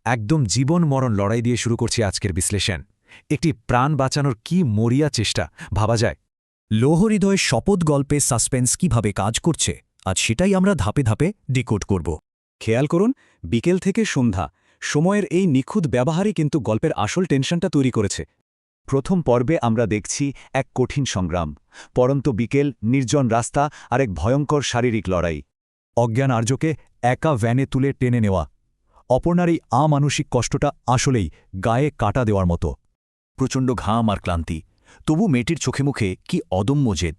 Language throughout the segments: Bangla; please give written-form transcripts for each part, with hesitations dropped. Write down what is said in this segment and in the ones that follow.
একদম জীবন মরণ লড়াই দিয়ে শুরু করছি আজকের বিশ্লেষণ। একটি প্রাণ বাঁচানোর কি মরিয়া চেষ্টা ভাবা যায়। লোহহৃদয়ের শপথ গল্পে সাসপেন্স কিভাবে কাজ করছে আজ সেটাই আমরা ধাপে ধাপে ডিকোড করব। খেয়াল করুন, বিকেল থেকে সন্ধ্যা সময়ের এই নিখুঁত ব্যবহারই কিন্তু গল্পের আসল টেনশনটা তৈরি করেছে। প্রথম পর্বে আমরা দেখছি এক কঠিন সংগ্রাম, পরন্ত বিকেল, নির্জন রাস্তা আর এক ভয়ঙ্কর শারীরিক লড়াই। অজ্ঞান আর্যকে একা ভ্যানে তুলে টেনে নেওয়া, অপর্ণার এই আমানুষিক কষ্টটা আসলেই গায়ে কাটা দেওয়ার মতো। প্রচণ্ড ঘাম আর ক্লান্তি, তবু মেয়েটির চোখে মুখে কি অদম্য জেদ।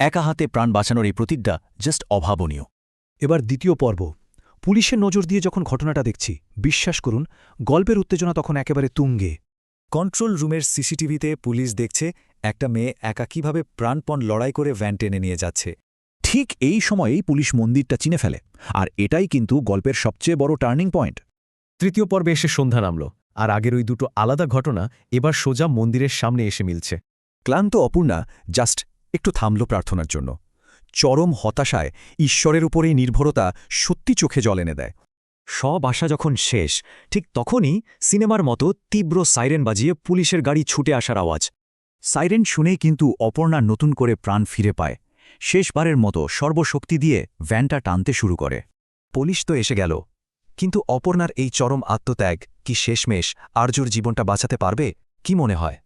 একা হাতে প্রাণ বাঁচানোর এই প্রতিজ্ঞা জাস্ট অভাবনীয়। এবার দ্বিতীয় পর্ব। পুলিশের নজর দিয়ে যখন ঘটনাটা দেখছি, বিশ্বাস করুন গল্পের উত্তেজনা তখন একেবারে তুঙ্গে। কন্ট্রোল রুমের সিসিটিভিতে পুলিশ দেখছে একটা মেয়ে একা কিভাবে প্রাণপণ লড়াই করে ভ্যান টেনে নিয়ে যাচ্ছে। ঠিক এই সময়েই পুলিশ মন্দিরটা চিনে ফেলে, আর এটাই কিন্তু গল্পের সবচেয়ে বড় টার্নিং পয়েন্ট। তৃতীয় পর্বে এসে সন্ধ্যা নামল, আর আগের ওই দুটো আলাদা ঘটনা এবার সোজা মন্দিরের সামনে এসে মিলছে। ক্লান্ত অপর্ণা জাস্ট একটু থামল প্রার্থনার জন্য। চরম হতাশায় ঈশ্বরের উপরেই নির্ভরতা সত্যি চোখে জল এনে দেয়। সব আশা যখন শেষ, ঠিক তখনই সিনেমার মতো তীব্র সাইরেন বাজিয়ে পুলিশের গাড়ি ছুটে আসার আওয়াজ। সাইরেন শুনেই কিন্তু অপর্ণা নতুন করে প্রাণ ফিরে পায়। শেষবারের মতো সর্বশক্তি দিয়ে ভ্যানটা টানতে শুরু করে। পুলিশ তো এসে গেল, কিন্তু অপর্ণার এই চরম আত্মত্যাগ কি শেষমেশ আর্যর জীবনটা বাঁচাতে পারবে? কি মনে হয়?